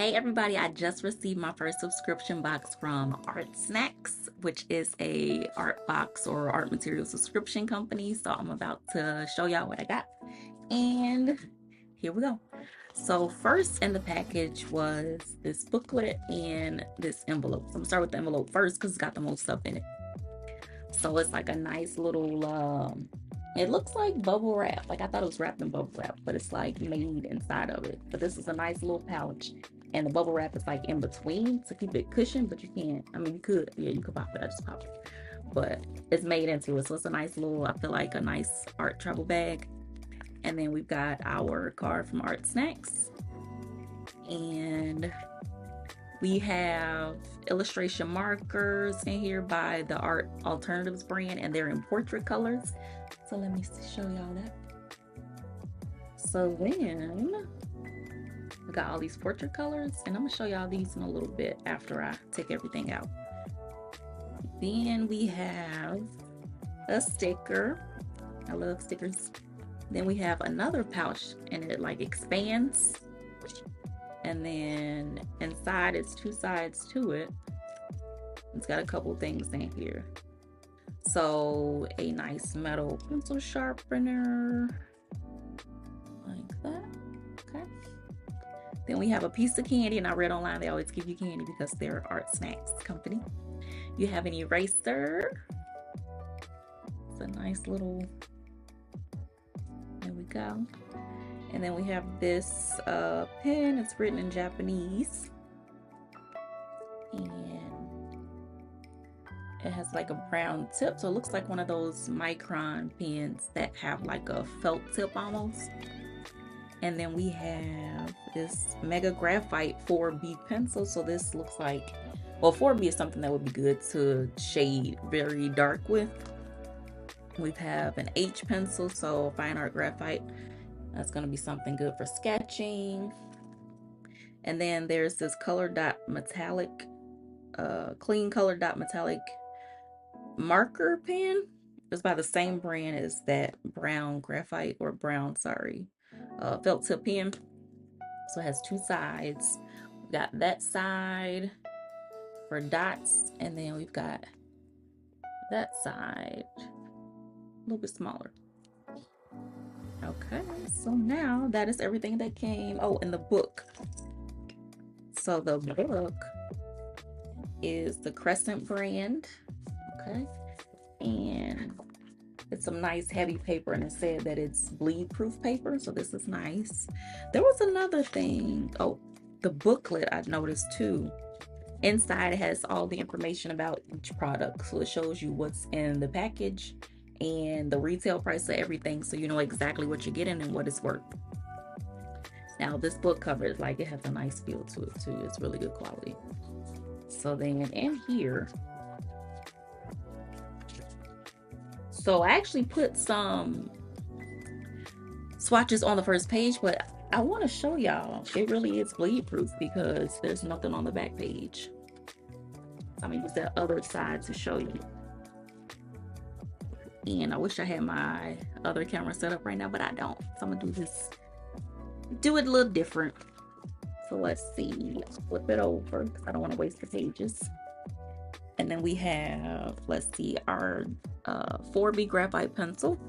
Hey everybody, I just received my first subscription box from ArtSnacks, which is a art box or art material subscription company. So I'm about to show y'all what I got. And here we go. So first in the package was this booklet and this envelope. So I'm gonna start with the envelope first because it's got the most stuff in it. So it's like a nice little it looks like bubble wrap. Like I thought it was wrapped in bubble wrap, but it's like made inside of it. But this is a nice little pouch. And the bubble wrap is like in between to keep it cushioned, but you can't. I mean, you could, yeah, you could pop it. I just pop it. But it's made into it. So it's a nice little, I feel like a nice art travel bag. And then we've got our card from ArtSnacks. And we have illustration markers in here by the Art Alternatives brand, and they're in portrait colors. So let me show y'all that. So then we got all these portrait colors, and I'm gonna show y'all these in a little bit after I take everything out. Then we have a sticker. I love stickers. Then we have another pouch, and it like expands. And then inside, it's two sides to it. It's got a couple things in here. So a nice metal pencil sharpener, like that. Okay. Then we have a piece of candy, and I read online they always give you candy because they're ArtSnacks company. You have an eraser. It's a nice little, there we go. And then we have this pen. It's written in Japanese. And it has like a brown tip. So it looks like one of those micron pens that have like a felt tip almost. And then we have this Mega Graphite 4B pencil. So this looks like, well, 4B is something that would be good to shade very dark with. We have an H pencil, so fine art graphite. That's going to be something good for sketching. And then there's this color dot metallic, clean color dot metallic marker pen. It's by the same brand as that brown graphite or brown, sorry, felt tip pen. So it has two sides. We've got that side for dots, and then we've got that side a little bit smaller. Okay, so now that is everything that came. Oh, and the book. So the book is the Crescent brand. Okay, and it's some nice heavy paper, and it said that it's bleed proof paper, so this is nice. There was another thing. Oh, the booklet I noticed too. Inside it has all the information about each product, so it shows you what's in the package and the retail price of everything, so you know exactly what you're getting and what it's worth. Now this book cover is like, it has a nice feel to it too. It's really good quality. So then in here, so I actually put some swatches on the first page, but I want to show y'all it really is bleed proof because there's nothing on the back page. I'm gonna use that other side to show you. And I wish I had my other camera set up right now, but I don't. So I'm gonna do it a little different. So let's see, flip it over because I don't want to waste the pages. And then we have, let's see, our 4B graphite pencil.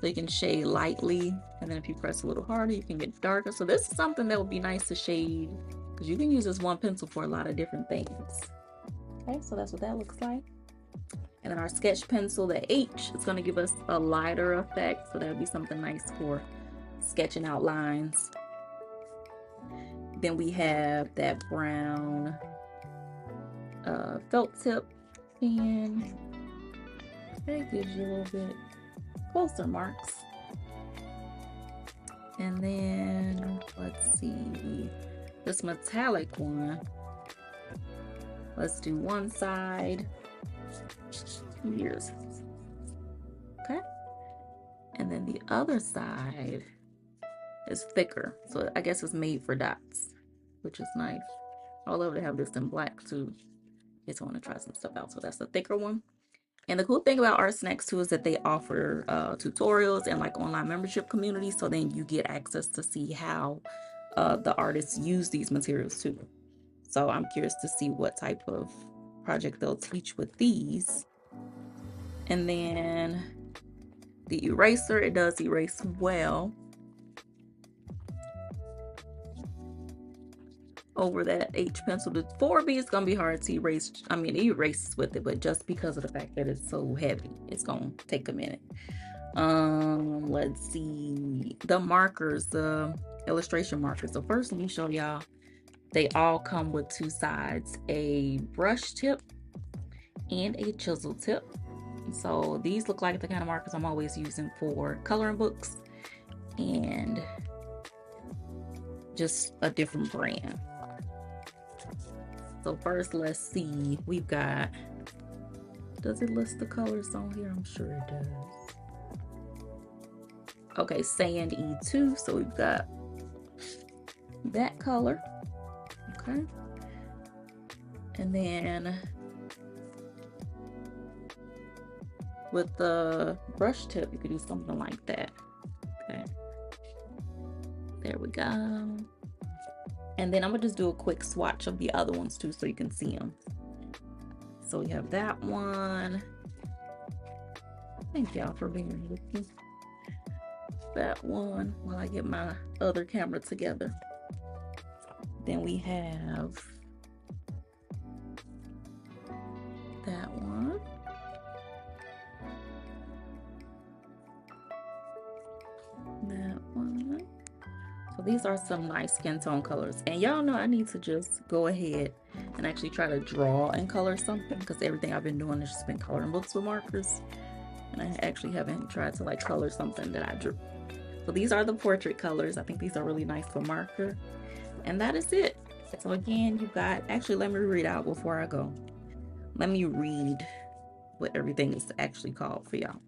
So you can shade lightly, and then if you press a little harder, you can get darker. So this is something that would be nice to shade because you can use this one pencil for a lot of different things. Okay, so that's what that looks like. And then our sketch pencil, the H, is going to give us a lighter effect. So that would be something nice for sketching out lines. Then we have that brown felt tip pen. That gives you a little bit closer marks. And then let's see, this metallic one. Let's do one side. Here's, okay. And then the other side is thicker. So I guess it's made for dots, which is nice. I would love to have this in black too. Just want to try some stuff out. So that's the thicker one. And the cool thing about ArtSnacks too is that they offer tutorials and like online membership communities. So then you get access to see how the artists use these materials too. So I'm curious to see what type of project they'll teach with these. And then the eraser, it does erase well over that H pencil. The 4B is gonna be hard to erase. I mean, it erases with it, but just because of the fact that it's so heavy, it's gonna take a minute. Let's see the markers, the illustration markers. So first, let me show y'all. They all come with two sides, a brush tip and a chisel tip. So these look like the kind of markers I'm always using for coloring books, and just a different brand. So first, let's see. We've got, does it list the colors on here? I'm sure it does. Okay, Sand E2. So we've got that color. Okay. And then with the brush tip, you could do something like that. Okay. There we go. And then I'm gonna just do a quick swatch of the other ones too, so you can see them. So we have that one. Thank y'all for being with me. That one while I get my other camera together. Then we have that one. That one. So these are some nice skin tone colors. And y'all know I need to just go ahead and actually try to draw and color something, because everything I've been doing has just been coloring books with markers. And I actually haven't tried to like color something that I drew. So these are the portrait colors. I think these are really nice for marker. And that is it. So again, you got, actually let me read out before I go. Let me read what everything is actually called for y'all.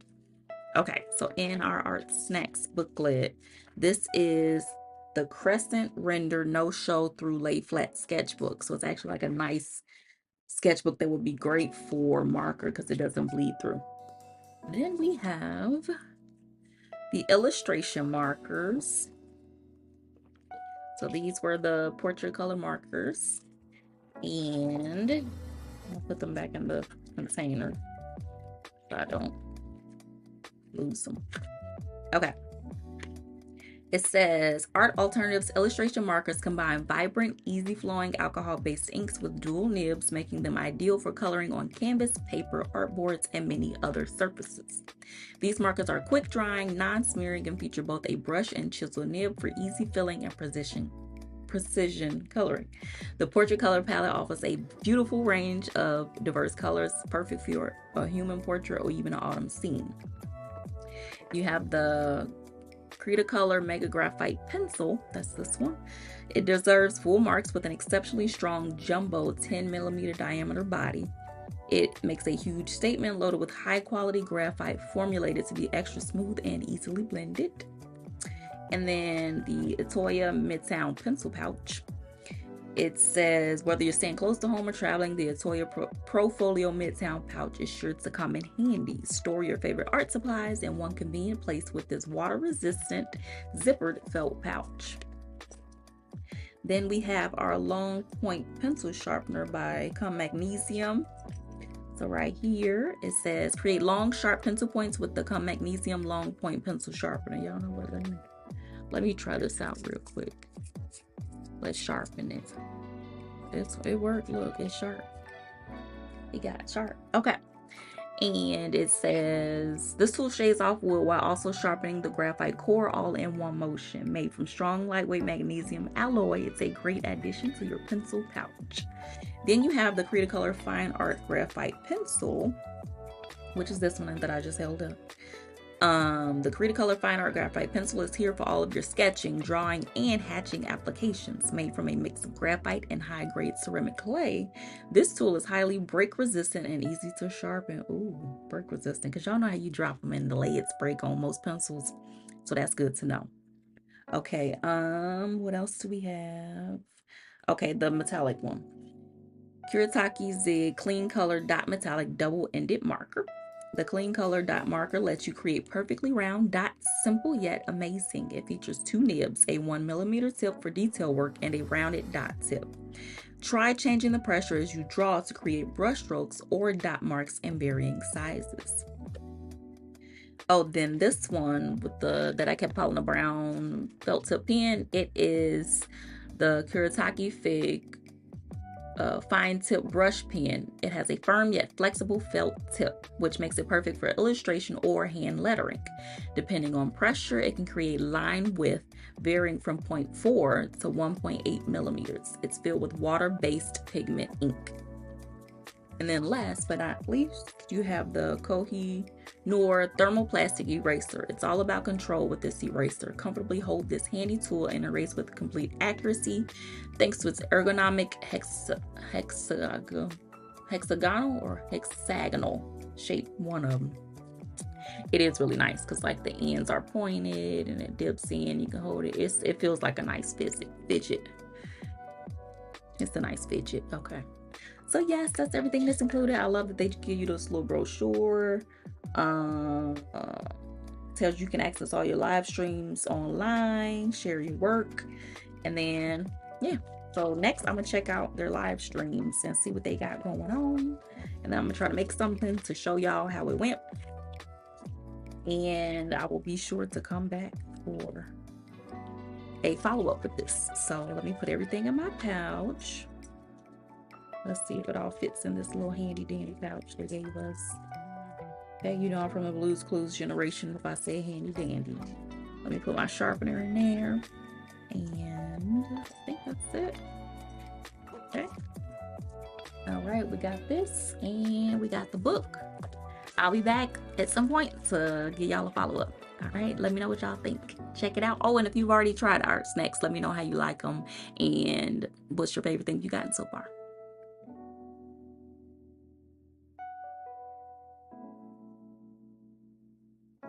Okay, so in our ArtSnacks booklet, this is the Crescent Render No Show Through Lay Flat sketchbook. So it's actually like a nice sketchbook that would be great for marker because it doesn't bleed through. Then we have the illustration markers. So these were the portrait color markers. And I'll put them back in the container so I don't lose them. Okay. It says, Art Alternatives illustration markers combine vibrant, easy-flowing alcohol-based inks with dual nibs, making them ideal for coloring on canvas, paper, artboards, and many other surfaces. These markers are quick-drying, non-smearing, and feature both a brush and chisel nib for easy filling and precision coloring. The portrait color palette offers a beautiful range of diverse colors, perfect for a human portrait or even an autumn scene. You have the Cretacolor Mega Graphite Pencil, that's this one. It deserves full marks with an exceptionally strong jumbo 10mm diameter body. It makes a huge statement loaded with high quality graphite formulated to be extra smooth and easily blended. And then the Atoya Midtown Pencil Pouch. It says, whether you're staying close to home or traveling, the Atoya Profolio Midtown Pouch is sure to come in handy. Store your favorite art supplies in one convenient place with this water-resistant, zippered felt pouch. Then we have our Long Point Pencil Sharpener by Magnesium. So right here, it says, create long, sharp pencil points with the Magnesium Long Point Pencil Sharpener. Y'all know what that means? Let me try this out real quick. Let's sharpen it. It worked. Look, it's sharp. It got sharp. Okay. And it says, this tool shaves off wood while also sharpening the graphite core all in one motion. Made from strong, lightweight magnesium alloy, it's a great addition to your pencil pouch. Then you have the Cretacolor Fine Art Graphite Pencil, which is this one that I just held up. The Cretacolor Fine Art Graphite Pencil is here for all of your sketching, drawing, and hatching applications. Made from a mix of graphite and high-grade ceramic clay, this tool is highly break-resistant and easy to sharpen. Ooh, break-resistant, because y'all know how you drop them and the leads break on most pencils, so that's good to know. Okay, what else do we have? Okay, the metallic one. Kuretake Zig Clean Color Dot Metallic Double-Ended Marker. The clean color dot marker lets you create perfectly round dots, simple yet amazing. It features 2 nibs, a 1mm tip for detail work and a rounded dot tip. Try changing the pressure as you draw to create brush strokes or dot marks in varying sizes. Oh, then this one with that I kept calling a brown felt tip pen, it is the Kuretake Fig fine tip brush pen. It has a firm yet flexible felt tip, which makes it perfect for illustration or hand lettering. Depending on pressure, it can create line width varying from 0.4 to 1.8 millimeters. It's filled with water-based pigment ink. And then last but not least, you have the Koh-i-Noor thermoplastic eraser. It's all about control with this eraser. Comfortably hold this handy tool and erase with complete accuracy thanks to its ergonomic hexagonal or hexagonal shape, one of them. It is really nice because like the ends are pointed and it dips in. You can hold it. It feels like a nice fidget. It's a nice fidget. Okay. So yes, that's everything that's included. I love that they give you this little brochure. Tells you can access all your live streams online, share your work, and then yeah. So next I'm gonna check out their live streams and see what they got going on, and then I'm gonna try to make something to show y'all how it went. And I will be sure to come back for a follow-up with this. So let me put everything in my pouch. Let's see if it all fits in this little handy dandy pouch they gave us. Okay, you know I'm from the Blue's Clues generation if I say handy dandy. Let me put my sharpener in there. And I think that's it. Okay. All right, we got this and we got the book. I'll be back at some point to give y'all a follow-up. All right, let me know what y'all think. Check it out. Oh, and if you've already tried ArtSnacks, let me know how you like them and what's your favorite thing you've gotten so far.